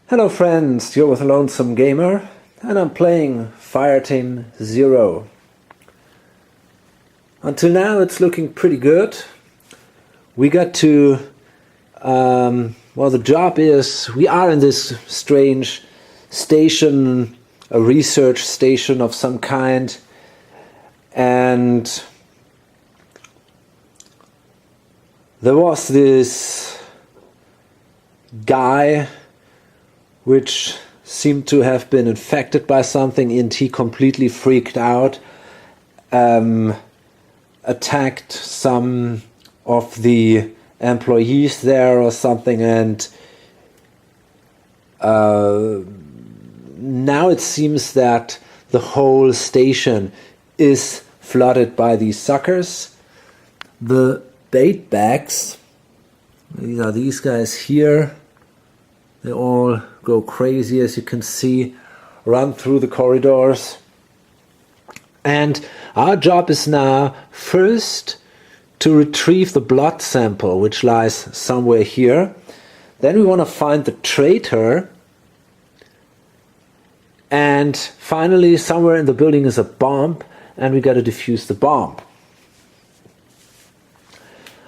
Hello friends, you're with a Lonesome Gamer and I'm playing Fireteam Zero. Until now it's looking pretty good. We got to, the job is, we are in this strange station, a research station of some kind, and there was this guy which seemed to have been infected by something, and he completely freaked out, attacked some of the employees there or something, and now it seems that the whole station is flooded by these suckers. The bait bags, these are these guys here. They all go crazy, as you can see, run through the corridors. And our job is now first to retrieve the blood sample, which lies somewhere here. Then we want to find the traitor. And finally, somewhere in the building is a bomb, and we got to defuse the bomb.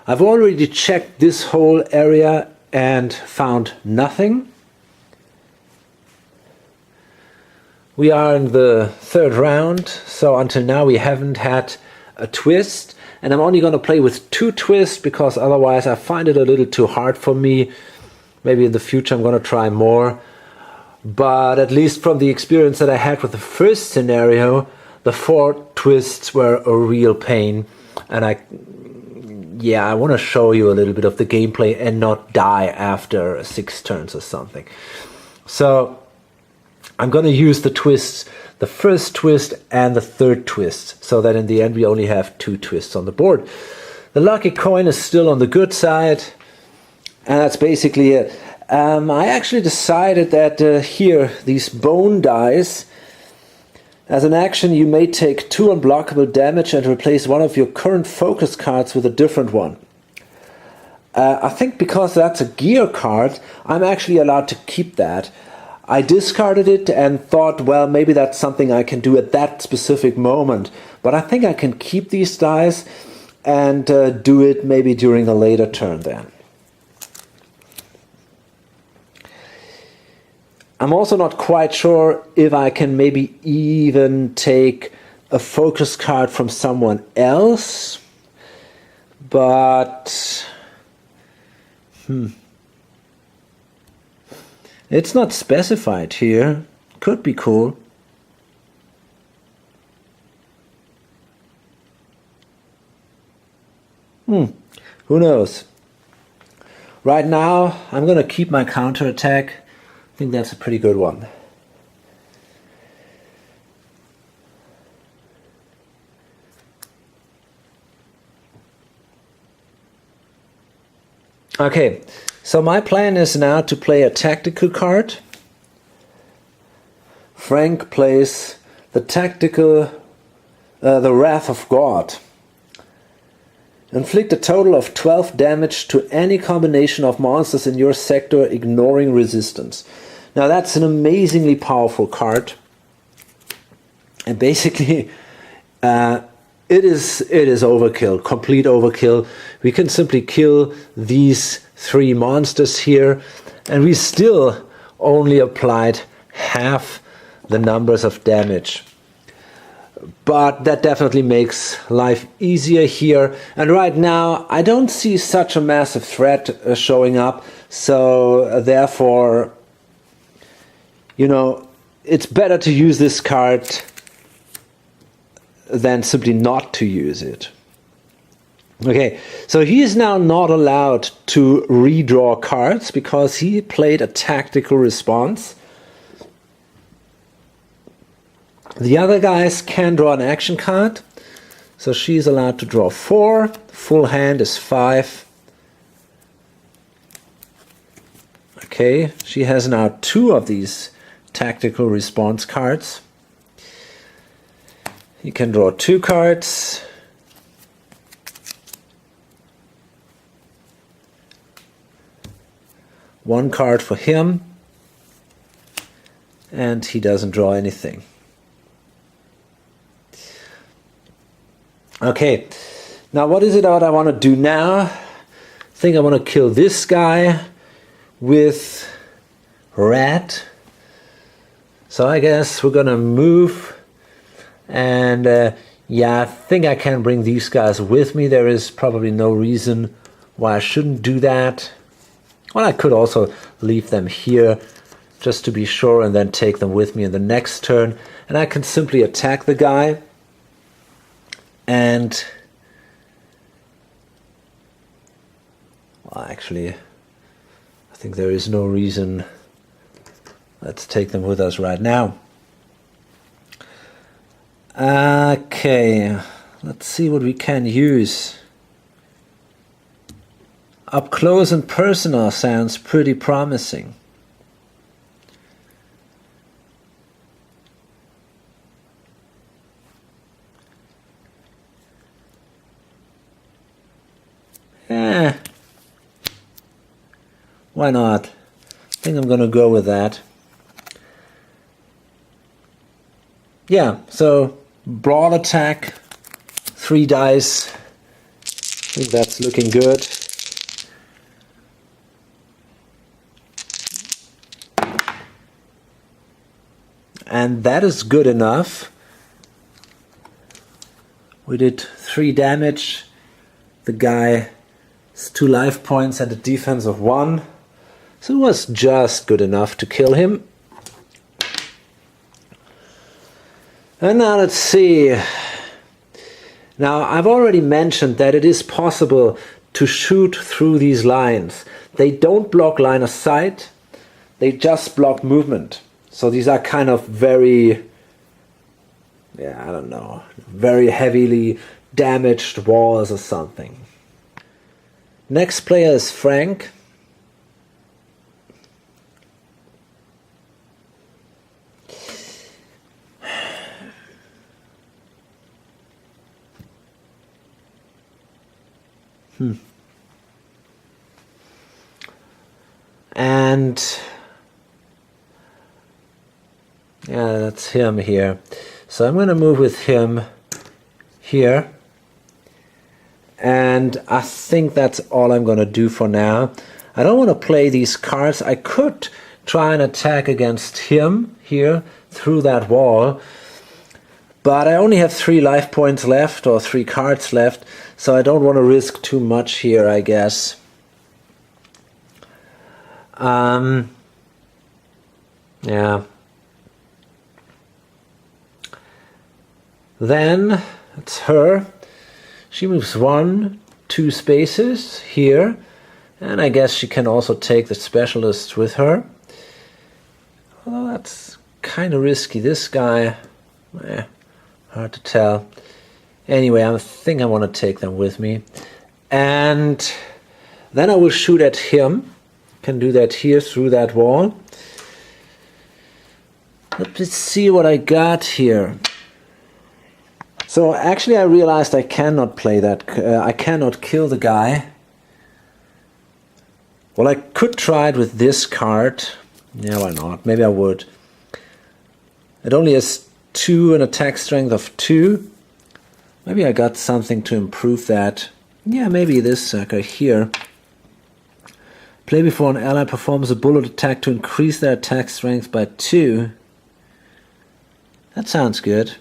I've already checked this whole area and found nothing. We are in the third round, so until now we haven't had a twist, and I'm only going to play with 2 twists because otherwise I find it a little too hard for me. Maybe in the future I'm going to try more, but at least from the experience that I had with the first scenario, the 4 twists were a real pain, and I want to show you a little bit of the gameplay and not die after 6 turns or something. So I'm going to use the twists, the first twist and the third twist, so that in the end we only have 2 twists on the board. The lucky coin is still on the good side, and that's basically it. I actually decided that here, these bone dice, as an action you may take 2 unblockable damage and replace one of your current focus cards with a different one. I think because that's a gear card, I'm actually allowed to keep that. I discarded it and thought, well, maybe that's something I can do at that specific moment. But I think I can keep these dice and do it maybe during a later turn then. I'm also not quite sure if I can maybe even take a focus card from someone else, but it's not specified here. Could be cool. Who knows? Right now I'm gonna keep my counterattack. I think that's a pretty good one. Okay, so my plan is now to play a tactical card. Frank plays the tactical, the Wrath of God. Inflict a total of 12 damage to any combination of monsters in your sector, ignoring resistance. Now that's an amazingly powerful card, and basically it is overkill, complete overkill. We can simply kill these 3 monsters here, and we still only applied half the numbers of damage. But that definitely makes life easier here. And right now, I don't see such a massive threat showing up. So therefore, you know, it's better to use this card than simply not to use it. Okay, so he is now not allowed to redraw cards because he played a tactical response. The other guys can draw an action card, so she's allowed to draw 4. Full hand is 5. Okay, she has now 2 of these tactical response cards. He can draw 2 cards. One card for him. and he doesn't draw anything. Okay, now what is it that I want to do now? I think I want to kill this guy with red. So I guess we're gonna move, and yeah, I think I can bring these guys with me. There is probably no reason why I shouldn't do that. Well, I could also leave them here just to be sure and then take them with me in the next turn. And I can simply attack the guy. And well, actually, I think there is no reason. Let's take them with us right now. Okay, let's see what we can use. Up close and personal sounds pretty promising. Yeah, why not? I think I'm gonna go with that. Yeah, so broad attack, 3 dice. I think that's looking good. And that is good enough. We did 3 damage. The guy has 2 life points and a defense of 1. So it was just good enough to kill him. And now let's see. Now I've already mentioned that it is possible to shoot through these lines. They don't block line of sight, they just block movement. So these are kind of very, I don't know, very heavily damaged walls or something. Next player is Frank. And yeah, that's him here. So I'm going to move with him here. And I think that's all I'm going to do for now. I don't want to play these cards. I could try and attack against him here through that wall. But I only have 3 life points left, or 3 cards left, so I don't want to risk too much here, I guess. Yeah. Then it's her. She moves 1, 2 spaces here, and I guess she can also take the specialist with her. Although that's kind of risky. This guy, hard to tell. Anyway, I think I want to take them with me. And then I will shoot at him. Can do that here through that wall. Let's see what I got here. So actually I realized I cannot play that. I cannot kill the guy. Well, I could try it with this card. Yeah, why not? Maybe I would. It only has 2, an attack strength of 2. Maybe I got something to improve that. Yeah, maybe this sucker here. Play before an ally performs a bullet attack to increase their attack strength by 2. That sounds good.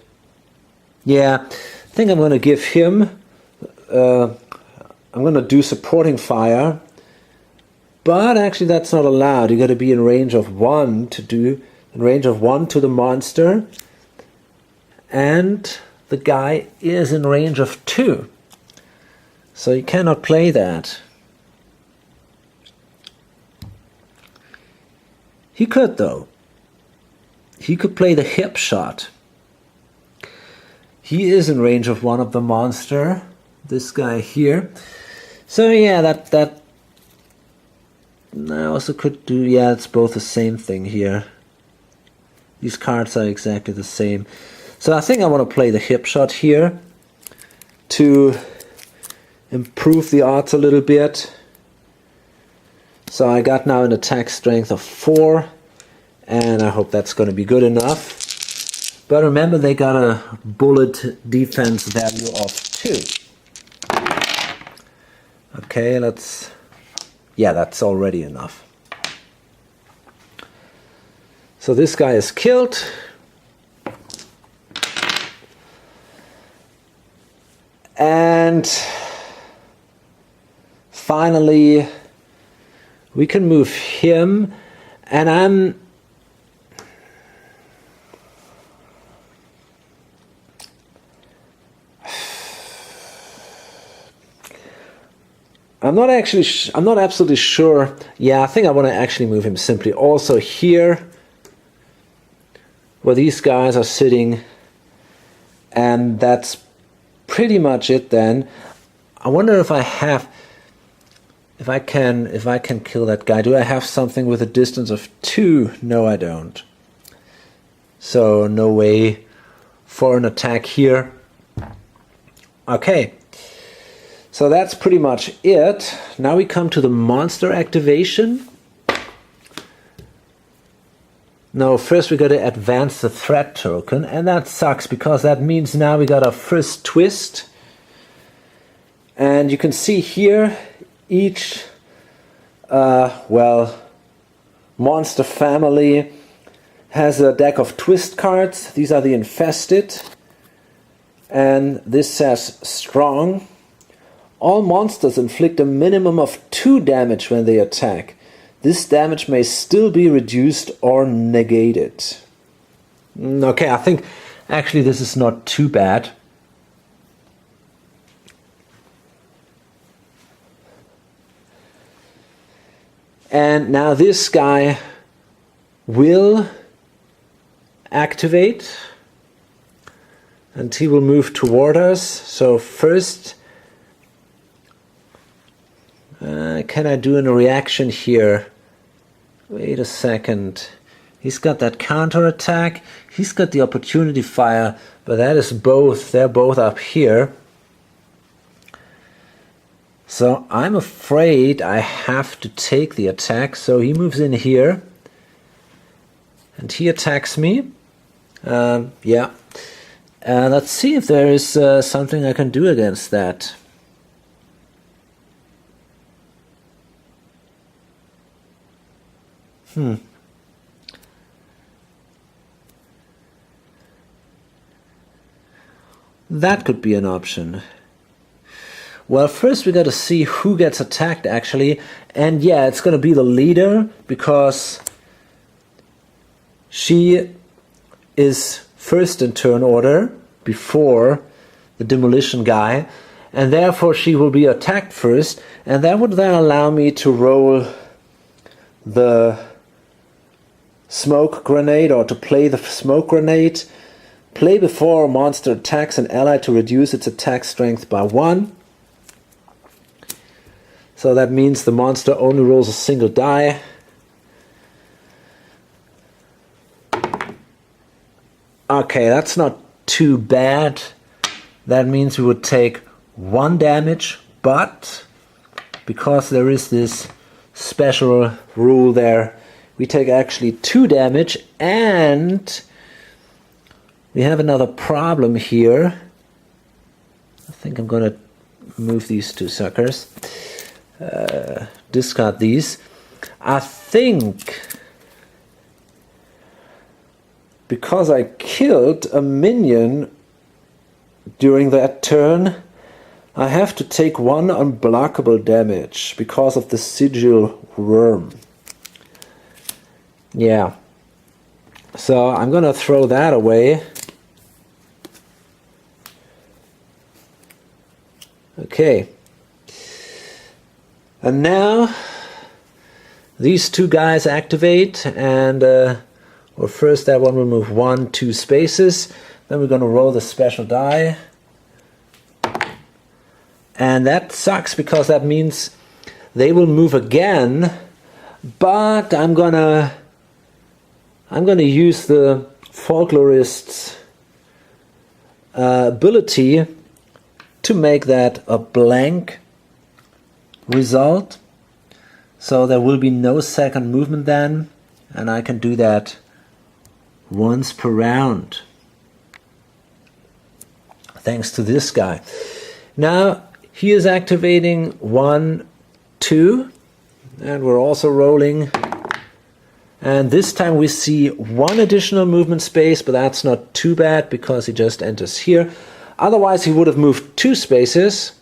Yeah, I think I'm going to give him... I'm going to do supporting fire. But actually that's not allowed. You got to be in range of 1 to do... In range of 1 to the monster. And the guy is in range of 2. So you cannot play that. He could though. He could play the hip shot. He is in range of 1 of the monster. This guy here. So yeah, that I also could do, yeah, it's both the same thing here. These cards are exactly the same. So I think I want to play the hip shot here to improve the odds a little bit. So I got now an attack strength of 4 And I hope that's going to be good enough. But remember, they got a bullet defense value of 2. Okay, let's... Yeah, that's already enough. So this guy is killed. And finally, we can move him. And I'm not absolutely sure. Yeah, I think I want to actually move him simply also here, where these guys are sitting, and that's pretty much it then. I wonder if I can kill that guy. Do I have something with a distance of 2? No, I don't. So no way for an attack here. Okay. So that's pretty much it. Now we come to the monster activation. No, first we got to advance the threat token, and that sucks because that means now we got our first twist. And you can see here each monster family has a deck of twist cards. These are the infested, and this says strong. All monsters inflict a minimum of 2 damage when they attack. This damage may still be reduced or negated. Okay, I think actually this is not too bad. And now this guy will activate, and he will move toward us. So first, can I do a reaction here? Wait a second. He's got that counter attack. He's got the opportunity fire, but that is both. They're both up here. So I'm afraid I have to take the attack. So he moves in here, and he attacks me. Yeah. Let's see if there is something I can do against that. That could be an option. Well, first we got to see who gets attacked actually, and yeah, it's going to be the leader because she is first in turn order before the demolition guy, and therefore she will be attacked first, and that would then allow me to roll the smoke grenade, or to play the smoke grenade. Play before a monster attacks an ally to reduce its attack strength by 1. So that means the monster only rolls a single die. Okay, that's not too bad. That means we would take 1 damage, but because there is this special rule there, we take actually 2 damage, and we have another problem here. I think I'm going to move these 2 suckers. Discard these. I think because I killed a minion during that turn, I have to take 1 unblockable damage because of the sigil worm. Yeah. So I'm gonna throw that away. Okay. And now these 2 guys activate, and well, first that one will move 1, 2 spaces. Then we're gonna roll the special die. And that sucks because that means they will move again, but I'm gonna use the folklorist's ability to make that a blank result. So there will be no second movement then. and I can do that once per round, thanks to this guy. Now he is activating 1, 2, and we're also rolling. And this time we see 1 additional movement space, but that's not too bad because he just enters here. Otherwise he would have moved 2 spaces,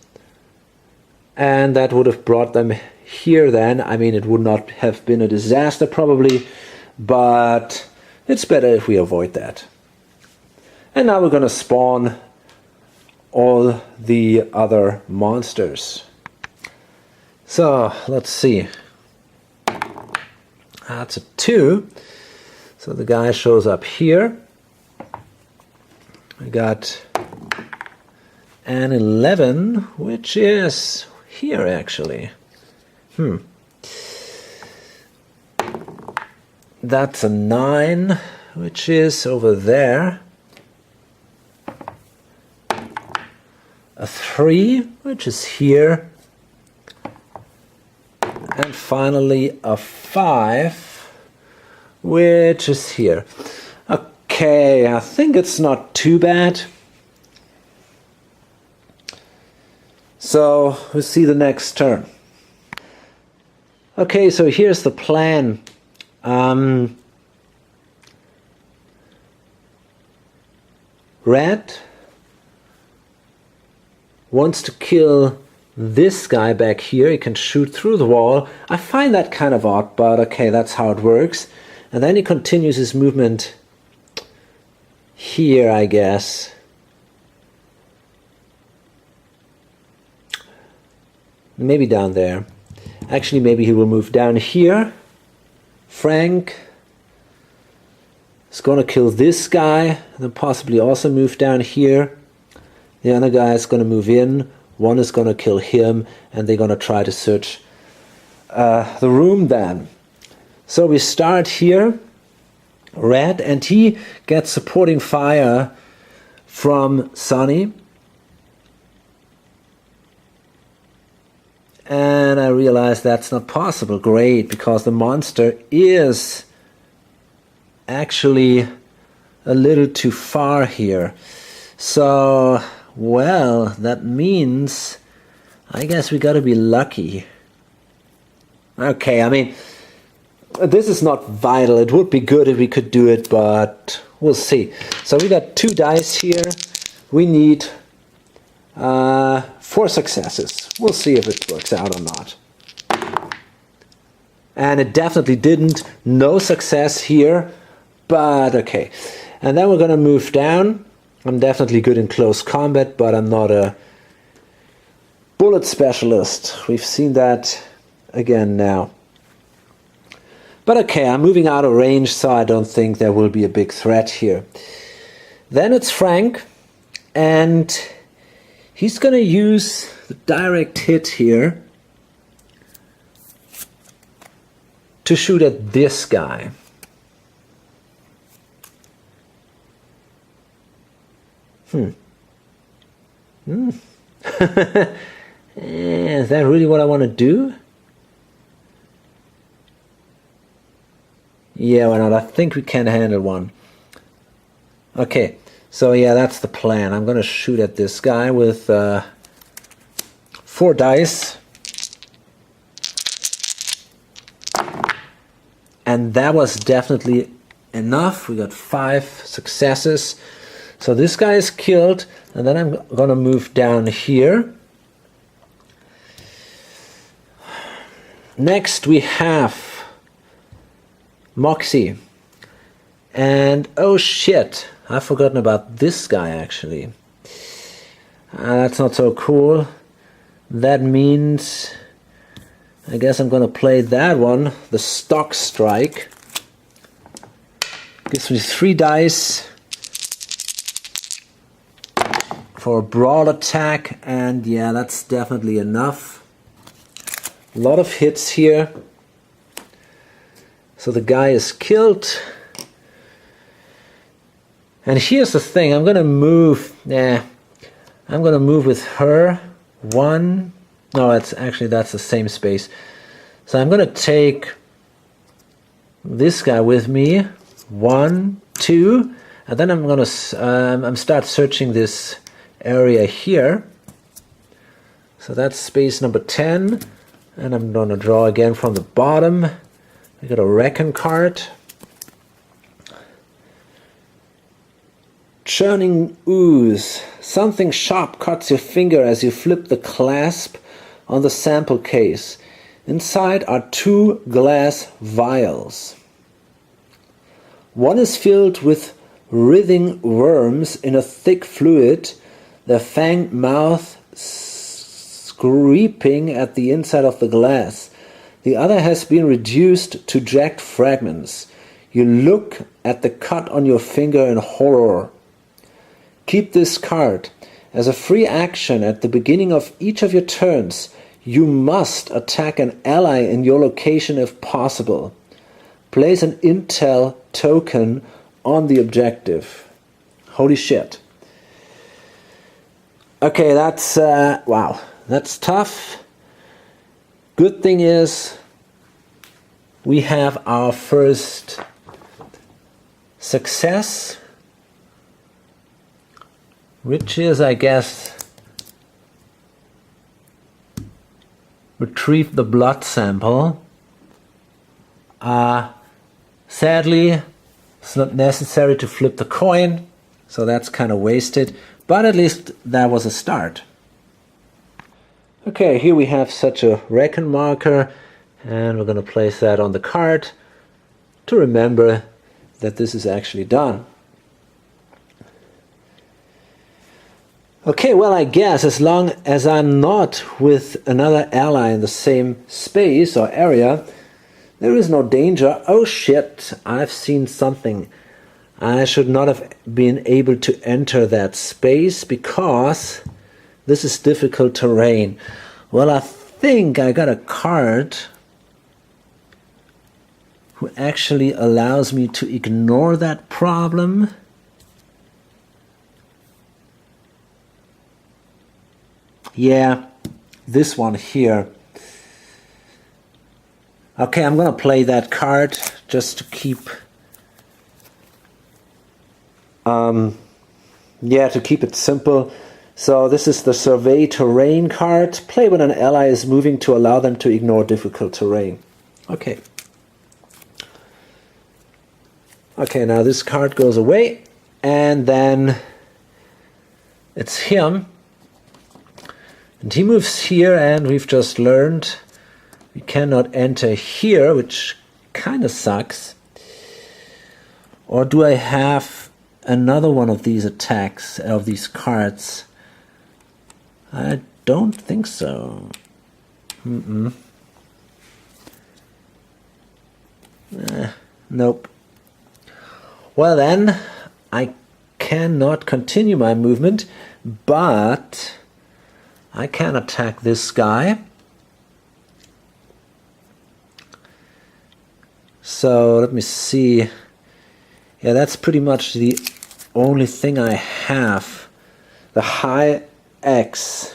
and that would have brought them here then. I mean, it would not have been a disaster probably, but it's better if we avoid that. And now we're going to spawn all the other monsters. So let's see. That's a 2. So the guy shows up here. We got an 11, which is here actually. That's a 9, which is over there. A 3, which is here. And finally a 5, which is here. Okay, I think it's not too bad. So we'll see the next turn. Okay, so here's the plan. Red wants to kill this guy back here. He can shoot through the wall. I find that kind of odd, but okay, that's how it works. And then he continues his movement here, I guess. Maybe down there. Actually, maybe he will move down here. Frank is going to kill this guy, and then possibly also move down here. The other guy is going to move in. One is going to kill him, and they're going to try to search the room then. So we start here, Red, and he gets supporting fire from Sonny. And I realize that's not possible. Great, because the monster is actually a little too far here. So, well, that means I guess we gotta be lucky. Okay, I mean, this is not vital. It would be good if we could do it, but we'll see. So we got 2 dice here. We need 4 successes. We'll see if it works out or not. And it definitely didn't. No success here, but okay. And then we're going to move down. I'm definitely good in close combat, but I'm not a bullet specialist. We've seen that again now. But okay, I'm moving out of range, so I don't think there will be a big threat here. Then it's Frank, and he's going to use the direct hit here to shoot at this guy. Is that really what I want to do? Yeah, why not? I think we can handle one. Okay, so yeah, that's the plan. I'm going to shoot at this guy with 4 dice. And that was definitely enough. We got 5 successes. So this guy is killed, and then I'm going to move down here. Next we have Moxie. And oh shit, I've forgotten about this guy actually. That's not so cool. That means I guess I'm going to play that one, the stock strike. Gives me 3 dice for a broad attack, and yeah, that's definitely enough. A lot of hits here. So the guy is killed. And here's the thing, I'm gonna move, I'm gonna move with her. 1, no, it's actually, that's the same space. So I'm gonna take this guy with me. 1, 2, and then I'm gonna start searching this area here. So that's space number 10, and I'm gonna draw again from the bottom. We got a reckon card. Churning ooze. Something sharp cuts your finger as you flip the clasp on the sample case. Inside are 2 glass vials. One is filled with writhing worms in a thick fluid, their fanged mouth scraping at the inside of the glass. The other has been reduced to jagged fragments. You look at the cut on your finger in horror. Keep this card. As a free action at the beginning of each of your turns, you must attack an ally in your location if possible. Place an intel token on the objective. Holy shit. Okay, that's, wow, that's tough. Good thing is, we have our first success, which is, I guess, retrieve the blood sample. Sadly, it's not necessary to flip the coin, so that's kind of wasted, but at least that was a start. Okay, here we have such a reckon marker, and we're going to place that on the card to remember that this is actually done. Okay, well, I guess as long as I'm not with another ally in the same space or area, there is no danger. Oh shit, I've seen something. I should not have been able to enter that space because this is difficult terrain. Well, I think I got a card who actually allows me to ignore that problem. Yeah, this one here. Okay, I'm gonna play that card just to keep to keep it simple. So this is the Survey Terrain card. Play when an ally is moving to allow them to ignore difficult terrain. Okay. Okay, now this card goes away, and then it's him. And he moves here, and we've just learned we cannot enter here, which kind of sucks. Or do I have another one of these attacks, of these cards? I don't think so. Nope. Well then, I cannot continue my movement, but I can attack this guy. So let me see. Yeah, that's pretty much the only thing I have. The high X.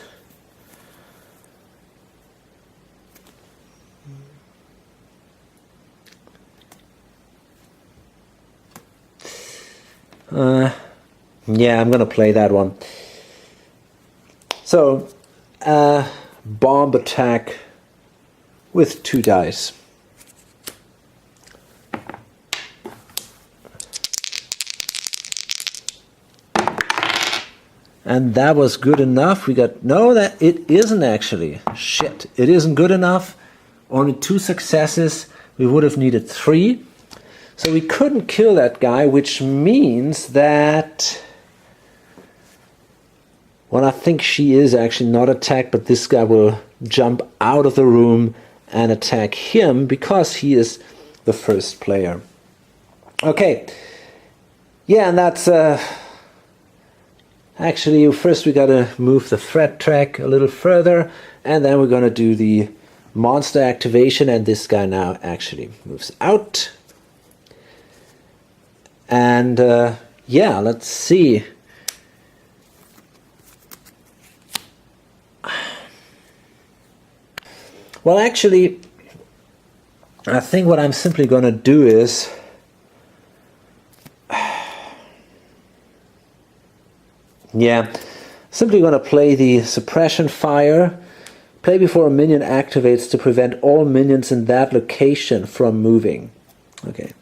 Yeah, I'm gonna play that one. So, bomb attack with 2 dice. And that was good enough. We got, no, that it isn't actually. Shit, it isn't good enough. Only 2 successes. We would have needed 3. So we couldn't kill that guy, which means that, well, I think she is actually not attacked, but this guy will jump out of the room and attack him because he is the first player. Okay. Yeah, and that's actually, first we gotta move the threat track a little further, and then we're gonna do the monster activation, and this guy now actually moves out. And yeah, let's see. Well, actually, I think what I'm simply going to do is simply going to play the suppression fire. Play before a minion activates to prevent all minions in that location from moving. Okay.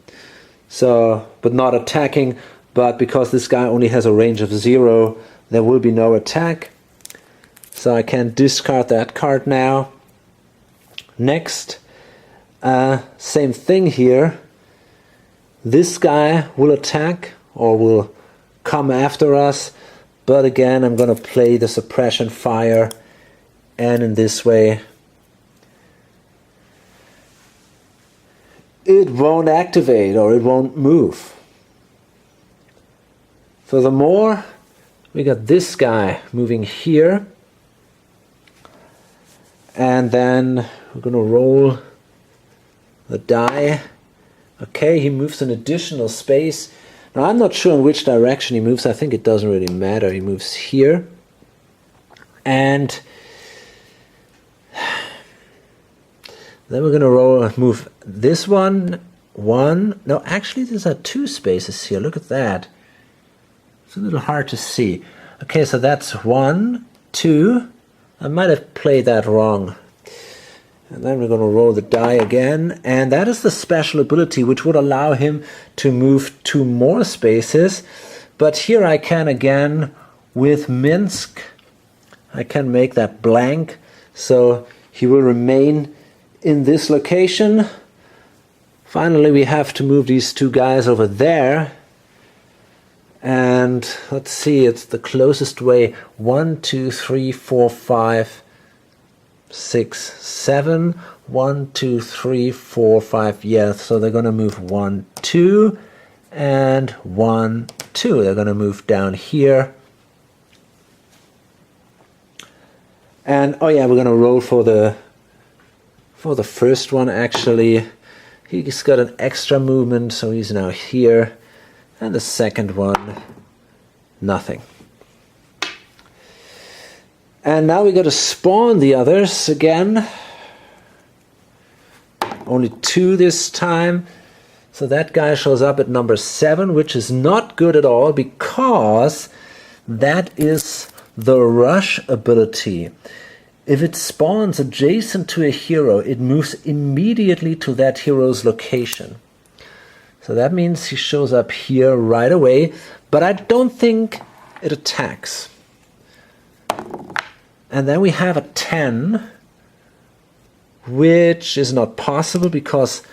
So, but not attacking, but because this guy only has a range of 0, there will be no attack. So I can discard that card now. Next, same thing here. This guy will attack or will come after us, but again I'm going to play the suppression fire, and in this way it won't activate or it won't move. Furthermore, we got this guy moving here, and then we're going to roll the die. Okay, he moves an additional space. Now I'm not sure in which direction he moves. I think it doesn't really matter. He moves here, and then we're going to move this one. No, actually these are 2 spaces here. Look at that. It's a little hard to see. Okay, so that's 1, 2. I might have played that wrong. And then we're going to roll the die again. And that is the special ability which would allow him to move 2 more spaces. But here I can again, with Minsk, I can make that blank. So he will remain in this location. Finally, we have to move these 2 guys over there. And let's see, it's the closest way. 1, 2, 3, 4, 5, 6, 7. 1, 2, 3, 4, 5. Yeah, so they're going to move 1, 2, and 1, 2. They're going to move down here. And oh yeah, we're going to roll for the first one actually. He's got an extra movement, so he's now here. And the second one, nothing. And now we got to spawn the others again. Only 2 this time. So that guy shows up at number 7, which is not good at all because that is the rush ability. If it spawns adjacent to a hero, it moves immediately to that hero's location. So that means he shows up here right away, but I don't think it attacks. And then we have a 10, which is not possible because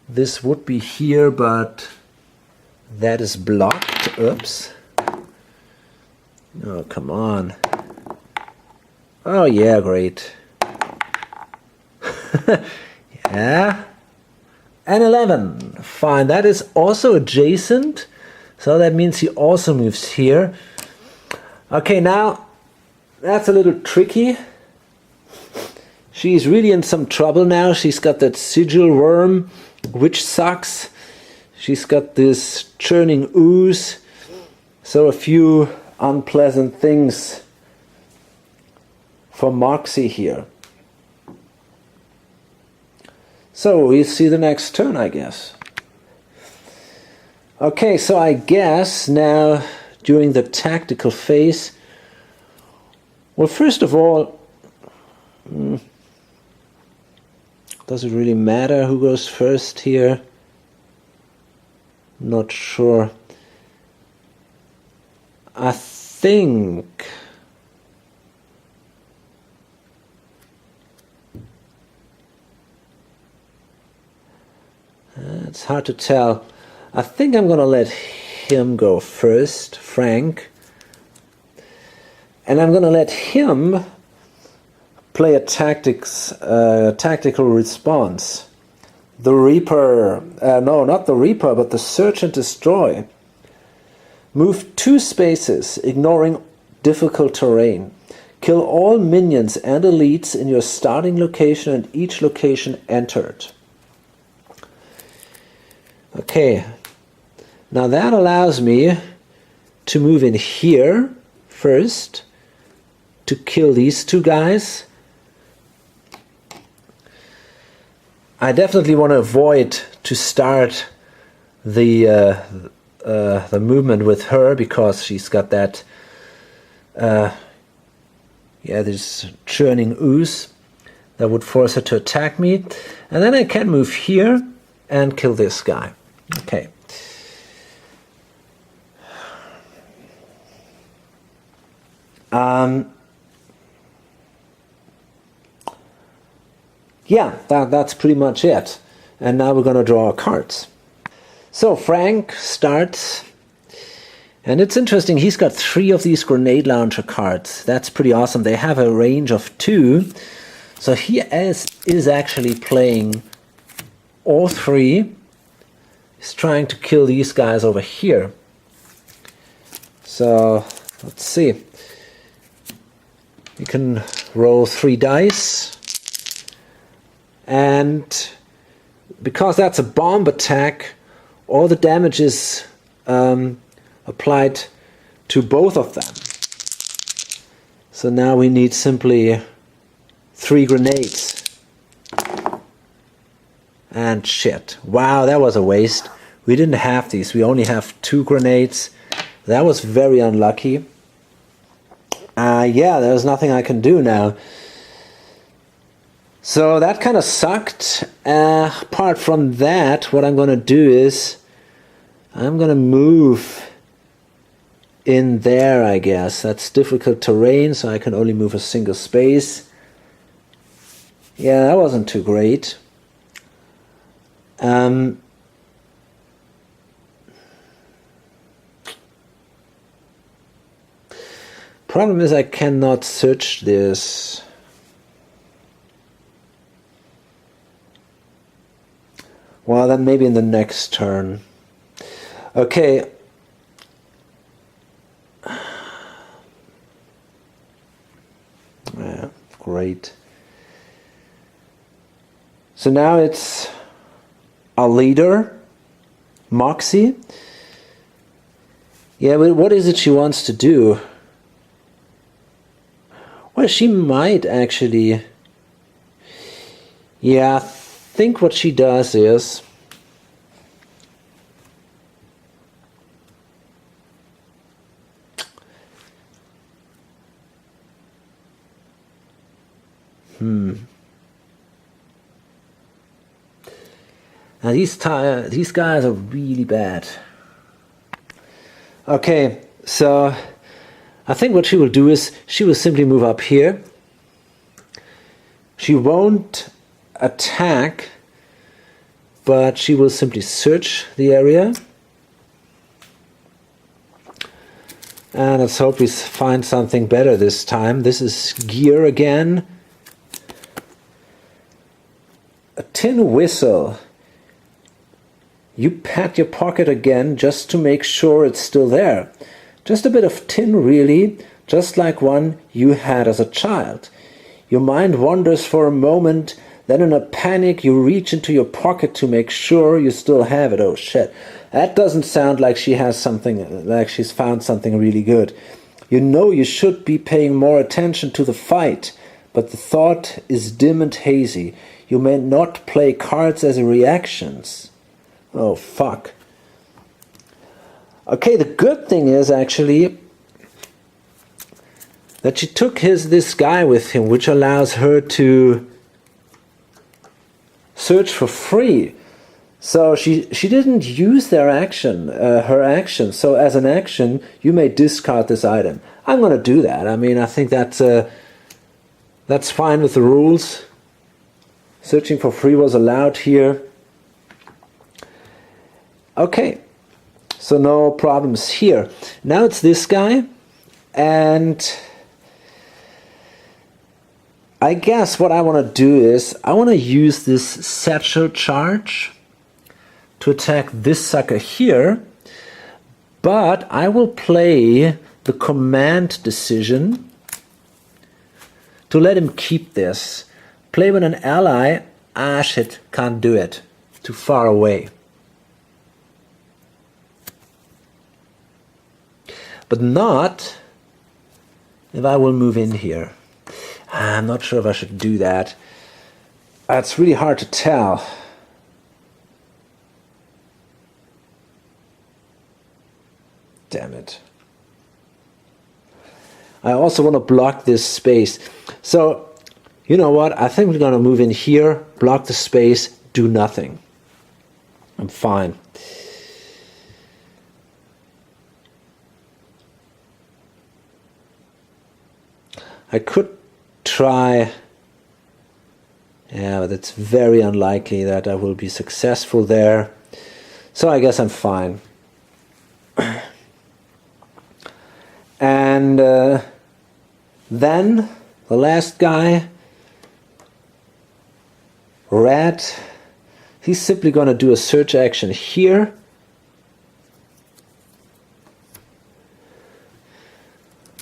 this would be here, but that is blocked. Oops. Oh, come on. Oh, yeah, great. Yeah. And 11. Fine, that is also adjacent. So that means he also moves here. Okay, now that's a little tricky. She's really in some trouble now. She's got that sigil worm, which sucks. She's got this churning ooze. So a few unpleasant things for Moxie here. So we'll see the next turn, I guess. Okay, so I guess now during the tactical phase, well, first of all, does it really matter who goes first here? Not sure. I think it's hard to tell. I think I'm gonna let him go first, Frank, and I'm gonna let him play a tactical response. The Reaper, no, not the Reaper, but the Search and Destroy. Move 2 spaces, ignoring difficult terrain. Kill all minions and elites in your starting location and each location entered. Okay, now that allows me to move in here first to kill these 2 guys. I definitely want to avoid to start the movement with her, because she's got that this churning ooze that would force her to attack me. And then I can move here and kill this guy. Okay. Yeah, that's pretty much it. And now we're going to draw our cards. So Frank starts, and it's interesting, he's got 3 of these grenade launcher cards. That's pretty awesome. They have a range of 2. So he is actually playing all 3. He's trying to kill these guys over here. So let's see. You can roll 3 dice. And because that's a bomb attack, all the damage is applied to both of them. So now we need simply 3 grenades. And shit. Wow, that was a waste. We didn't have these. We only have 2 grenades. That was very unlucky. Yeah, there's nothing I can do now. So that kind of sucked. Apart from that, what I'm going to do is I'm going to move in there, I guess. That's difficult terrain, so I can only move a single space. Yeah, that wasn't too great. Problem is I cannot search this. Well, then maybe in the next turn. Okay. Yeah, great. So now it's our leader, Moxie. Yeah, but what is it she wants to do? Well, she might actually... Yeah, I think what she does is... Now these guys are really bad. Okay, so I think what she will do is she will simply move up here. She won't attack, but she will simply search the area. And let's hope we find something better this time. This is gear again. A tin whistle. You pat your pocket again just to make sure it's still there. Just a bit of tin, really, just like one you had as a child. Your mind wanders for a moment, then in a panic you reach into your pocket to make sure you still have it. Oh shit, that doesn't sound like she has something, like she's found something really good. You know you should be paying more attention to the fight, but the thought is dim and hazy. You may not play cards as reactions. Oh, fuck. Okay, the good thing is actually that she took this guy with him, which allows her to search for free. So she didn't use her action. So as an action, you may discard this item. I'm going to do that. I mean, I think that's fine with the rules. Searching for free was allowed here. Okay, so no problems here. Now it's this guy, and I guess what I want to do is I want to use this satchel charge to attack this sucker here, but I will play the command decision to let him keep this. Play with an ally. Ah shit, can't do it. Too far away. But not if I will move in here. I'm not sure if I should do that. It's really hard to tell. Damn it. I also want to block this space. So, you know what? I think we're going to move in here, block the space, do nothing. I'm fine. I could try, yeah, but it's very unlikely that I will be successful there. So I guess I'm fine. And then the last guy, red, he's simply going to do a search action here.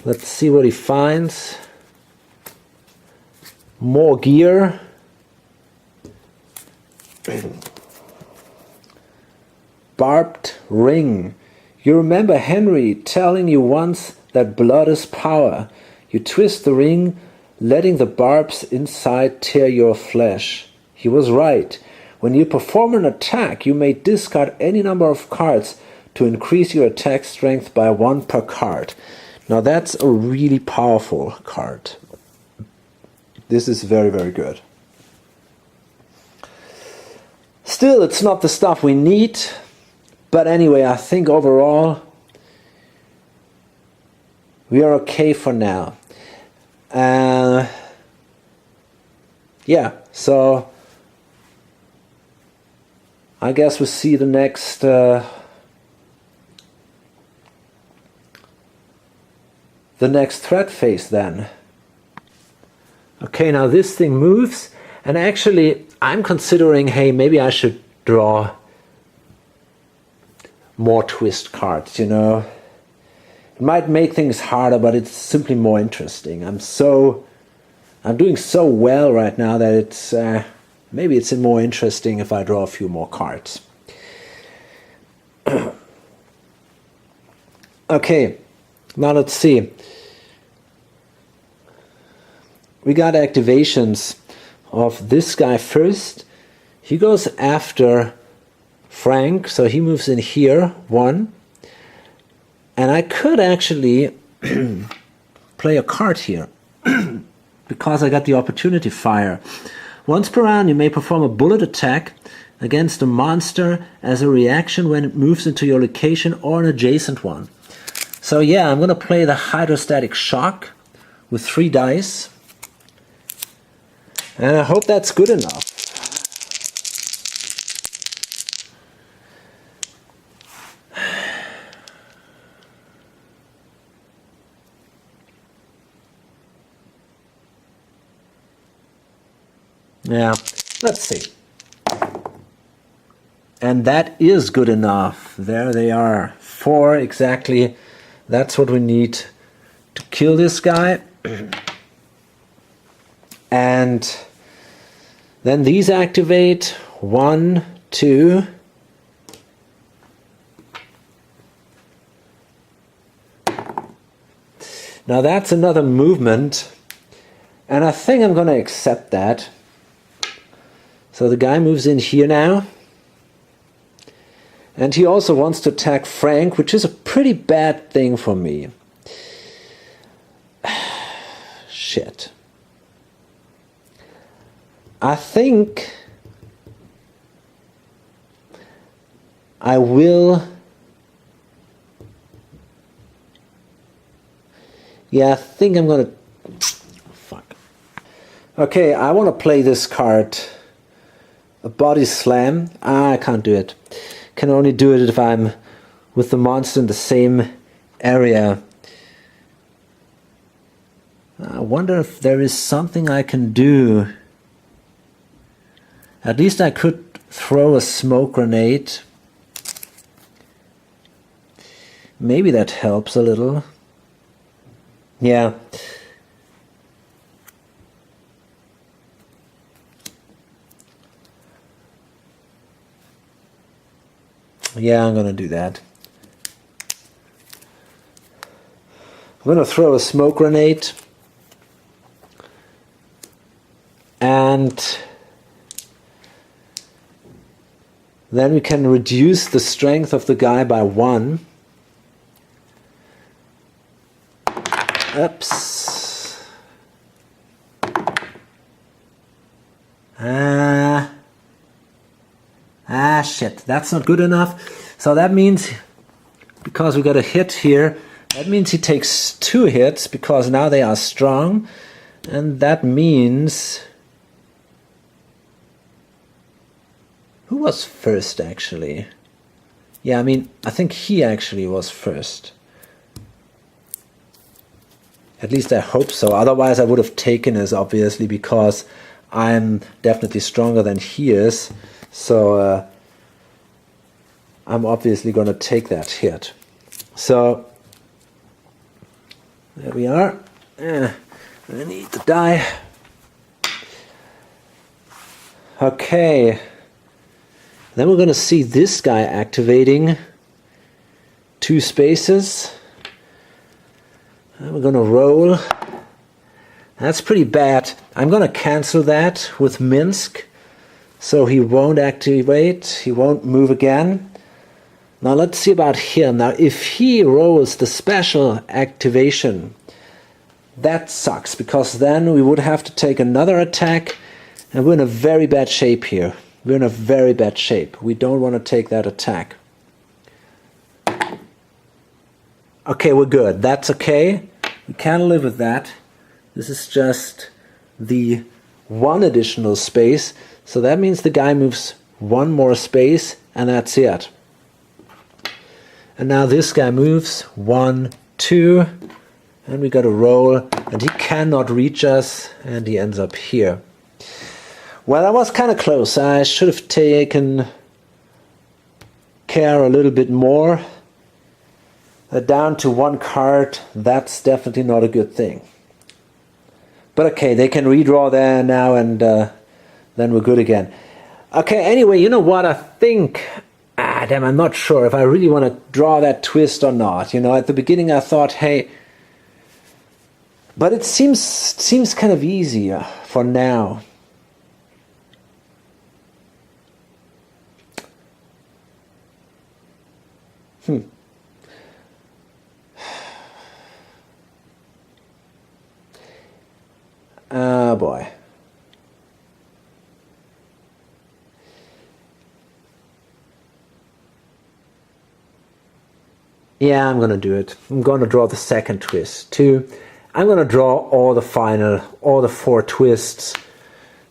Let's see what he finds. More gear. Barbed ring. You remember Henry telling you once that blood is power. You twist the ring, letting the barbs inside tear your flesh. He was right. When you perform an attack, you may discard any number of cards to increase your attack strength by 1 per card. Now that's a really powerful card. This is very, very good. Still, it's not the stuff we need. But anyway, I think overall, we are okay for now. Yeah, so I guess we'll see the next threat phase then. Okay, now this thing moves, and actually I'm considering, hey, maybe I should draw more twist cards, you know. It might make things harder, but it's simply more interesting. I'm doing so well right now that it's maybe it's more interesting if I draw a few more cards. Okay, now let's see. We got activations of this guy first. He goes after Frank, so he moves in here, 1. And I could actually play a card here because I got the opportunity fire. Once per round, you may perform a bullet attack against a monster as a reaction when it moves into your location or an adjacent one. So yeah, I'm going to play the hydrostatic shock with 3 dice. And I hope that's good enough. Yeah, let's see. And that is good enough. There they are. 4 exactly. That's what we need to kill this guy. And then these activate. 1, 2. Now that's another movement. And I think I'm going to accept that. So the guy moves in here now. And he also wants to attack Frank, which is a pretty bad thing for me. Shit. I think I will... Yeah, I think I'm gonna... Fuck. Okay, I want to play this card. A body slam. I can't do it. Can only do it if I'm with the monster in the same area. I wonder if there is something I can do. At least I could throw a smoke grenade. Maybe that helps a little. Yeah. Yeah, I'm gonna do that. I'm gonna throw a smoke grenade. And Then we can reduce the strength of the guy by 1. Oops. Shit, that's not good enough. So that means, because we got a hit here, that means he takes 2 hits, because now they are strong. And that means... Who was first, actually? Yeah, I mean, I think he actually was first. At least I hope so. Otherwise I would have taken his, obviously, because I'm definitely stronger than he is. So I'm obviously going to take that hit. So there we are. I need to die. Okay. Then we're going to see this guy activating 2 spaces. And we're going to roll. That's pretty bad. I'm going to cancel that with Minsk. So he won't activate. He won't move again. Now let's see about him. Now if he rolls the special activation, that sucks, because then we would have to take another attack, and we're in a very bad shape here. We're in a very bad shape. We don't want to take that attack. Okay, we're good. That's okay. We can live with that. This is just the 1 additional space. So that means the guy moves 1 more space, and that's it. And now this guy moves 1, 2, and we got to roll, and he cannot reach us, and he ends up here. Well, that was kind of close. I should have taken care a little bit more. Down to 1 card, that's definitely not a good thing. But okay, they can redraw there now, and then we're good again. Okay, anyway, you know what? I think... damn, I'm not sure if I really want to draw that twist or not. You know, at the beginning I thought, hey... But it seems kind of easier for now. Oh boy. Yeah, I'm gonna do it. I'm gonna draw the second twist too. I'm gonna draw all the 4 twists,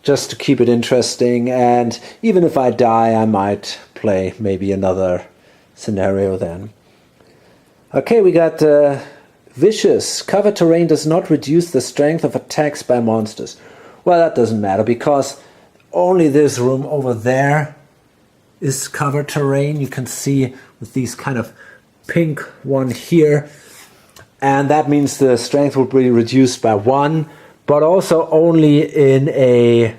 just to keep it interesting, and even if I die, I might play maybe another scenario then. Okay, we got Vicious. Cover terrain does not reduce the strength of attacks by monsters. Well, that doesn't matter, because only this room over there is cover terrain. You can see with these kind of pink one here, and that means the strength will be reduced by 1, but also only in a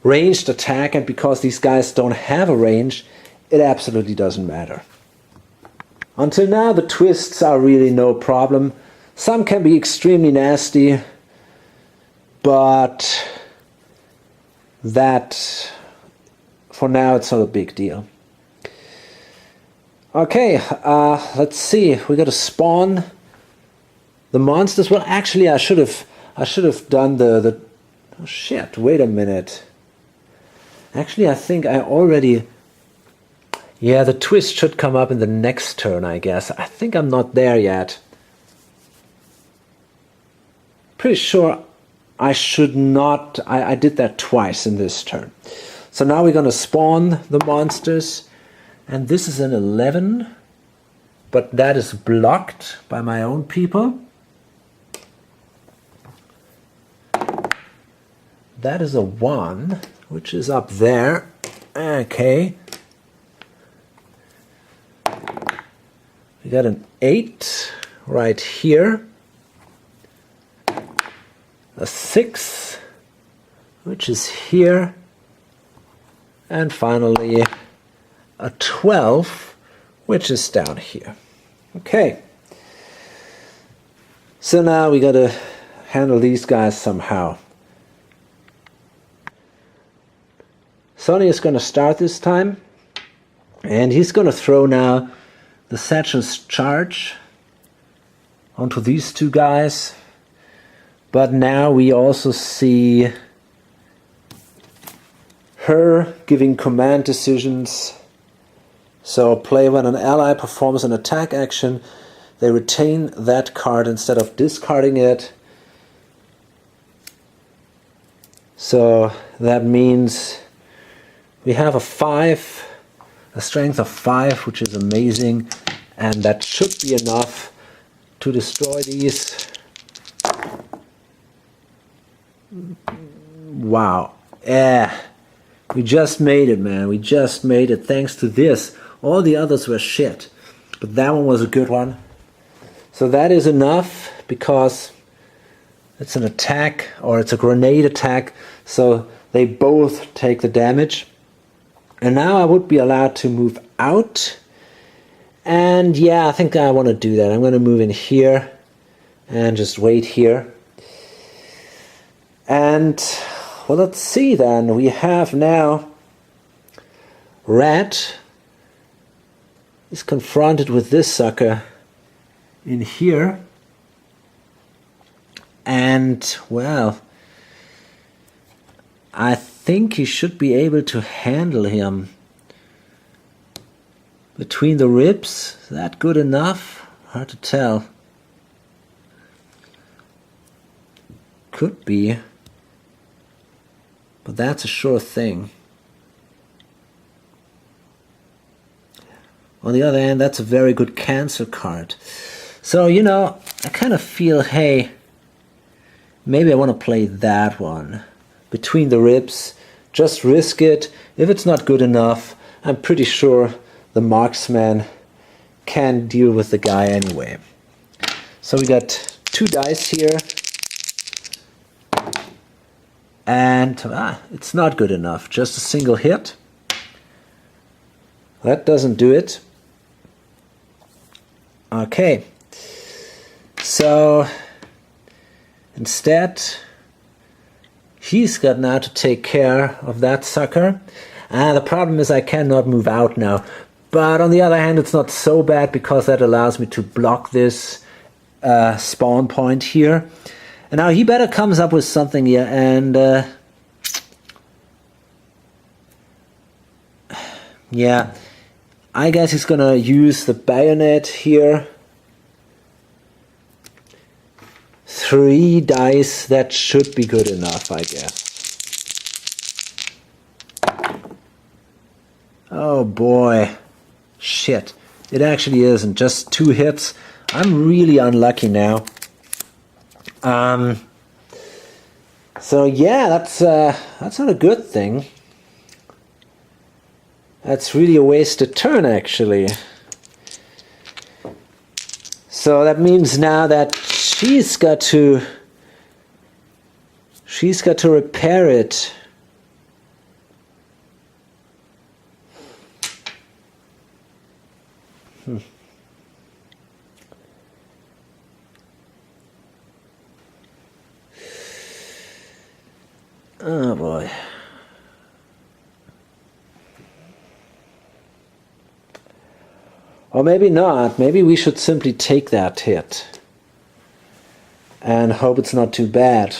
ranged attack, and because these guys don't have a range, it absolutely doesn't matter. Until now, the twists are really no problem. Some can be extremely nasty, but that, for now, it's not a big deal. Okay, let's see. We got to spawn the monsters. Well, actually, I should have done the. Oh shit! Wait a minute. Actually, I think I already. Yeah, the twist should come up in the next turn, I guess. I think I'm not there yet. Pretty sure I should not. I did that twice in this turn. So now we're going to spawn the monsters. And this is an 11, but that is blocked by my own people. That is a 1, which is up there. Okay. We got an 8 right here. A 6, which is here. And finally a 12, which is down here. Okay. So now we got to handle these guys somehow. Sonny is going to start this time. And he's going to throw now the Satchel's Charge onto these two guys. But now we also see her giving command decisions. So play when an ally performs an attack action, they retain that card instead of discarding it. So that means we have a strength of 5, which is amazing, and that should be enough to destroy these. Wow. We just made it, man. We just made it thanks to this. All the others were shit, but that one was a good one. So that is enough, because it's an attack, or it's a grenade attack, so they both take the damage. And now I would be allowed to move out. And yeah, I think I want to do that. I'm going to move in here and just wait here. And well, let's see then. We have now Red is confronted with this sucker in here. And well, I think he should be able to handle him. Between the ribs, is that good enough? Hard to tell. Could be. But that's a sure thing. On the other hand, that's a very good cancel card. So, you know, I kind of feel, hey, maybe I want to play that one. Between the ribs, just risk it. If it's not good enough, I'm pretty sure the marksman can deal with the guy anyway. So we got 2 dice here. And it's not good enough. Just a single hit. That doesn't do it. Okay. So instead, he's got now to take care of that sucker. The problem is I cannot move out now. But on the other hand, it's not so bad, because that allows me to block this spawn point here. And now he better comes up with something here, and yeah, I guess he's gonna use the bayonet here. 3 dice, that should be good enough, I guess. Oh boy, shit, it actually isn't, just 2 hits. I'm really unlucky now. So yeah, that's not a good thing. That's really a wasted turn, actually. So that means now that she's got to repair it. Oh boy. Or maybe not. Maybe we should simply take that hit and hope it's not too bad.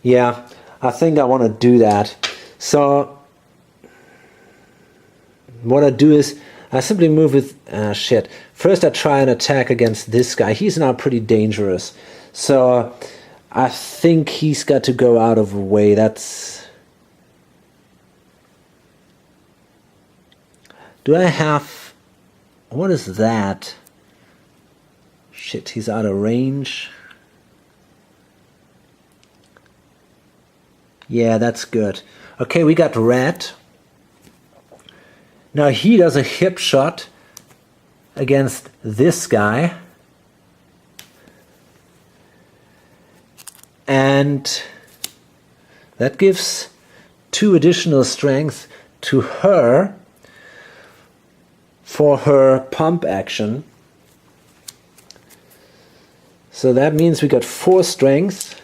Yeah, I think I want to do that. So what I do is I simply move with shit. First I try and attack against this guy. He's now pretty dangerous. So I think he's got to go out of the way. Do I have... What is that? Shit, he's out of range. Yeah, that's good. Okay, we got Red. Now he does a hip shot against this guy. And that gives 2 additional strength to her for her pump action. So that means we got 4 strength.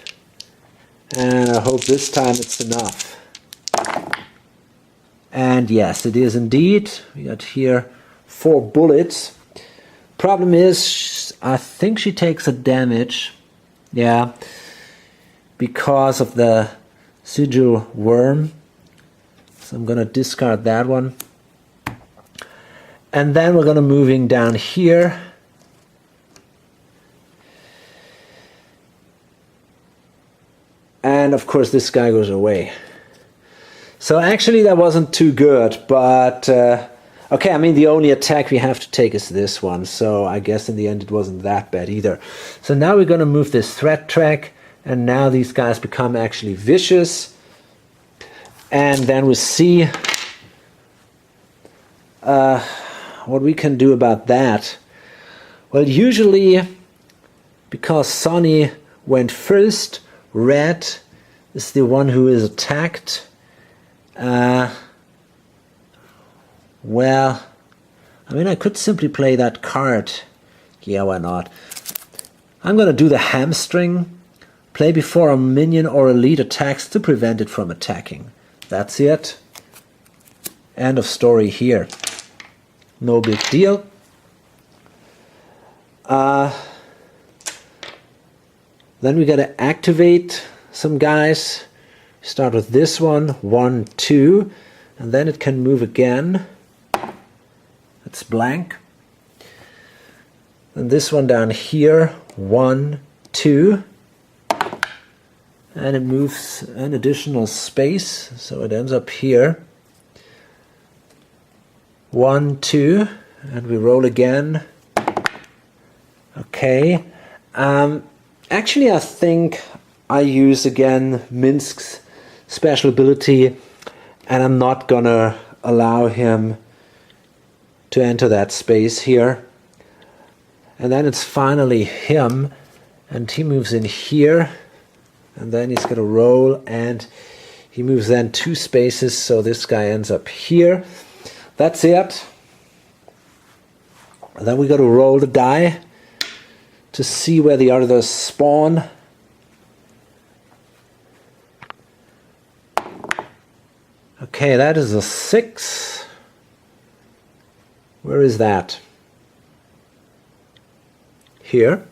And I hope this time it's enough. And yes, it is indeed. We got here 4 bullets. Problem is, I think she takes a damage. Yeah. Because of the sigil worm. So I'm gonna discard that one. And then we're gonna moving down here. And of course this guy goes away. So actually that wasn't too good, but okay, I mean the only attack we have to take is this one, so I guess in the end it wasn't that bad either. So now we're gonna move this threat track, and now these guys become actually vicious. And then we see what we can do about that. Well, usually, because Sonny went first, Red is the one who is attacked. Well, I mean, I could simply play that card. Yeah, why not? I'm gonna do the hamstring. Play before a minion or elite attacks to prevent it from attacking. That's it. End of story here. No big deal. Then we gotta activate some guys. Start with this one, 1, 2, and then it can move again. It's blank. And this one down here, 1, 2, and it moves an additional space, so it ends up here. 1, 2, and we roll again. Okay. Actually, I think I use again Minsk's special ability, and I'm not gonna allow him to enter that space here. And then it's finally him, and he moves in here, and then he's gonna roll, and he moves then 2 spaces, so this guy ends up here. That's it. And then we got to roll the die to see where the others spawn. Okay, that is a 6. Where is that? Here.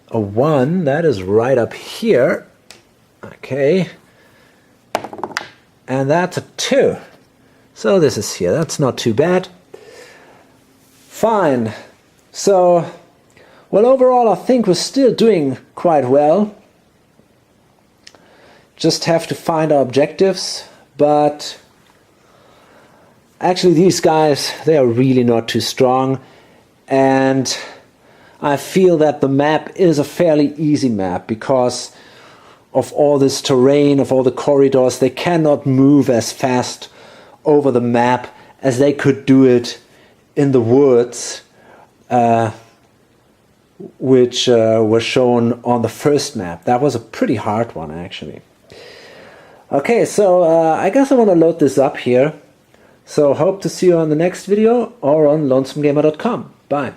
A 1, that is right up here. Okay. And that's a 2. So this is here. That's not too bad. Fine. So, well, overall I think we're still doing quite well. Just have to find our objectives, but actually these guys, they are really not too strong, and I feel that the map is a fairly easy map because of all this terrain, of all the corridors. They cannot move as fast over the map as they could do it in the woods, which were shown on the first map. That was a pretty hard one, actually. Okay, so I guess I want to load this up here. So hope to see you on the next video or on lonesomegamer.com. Bye.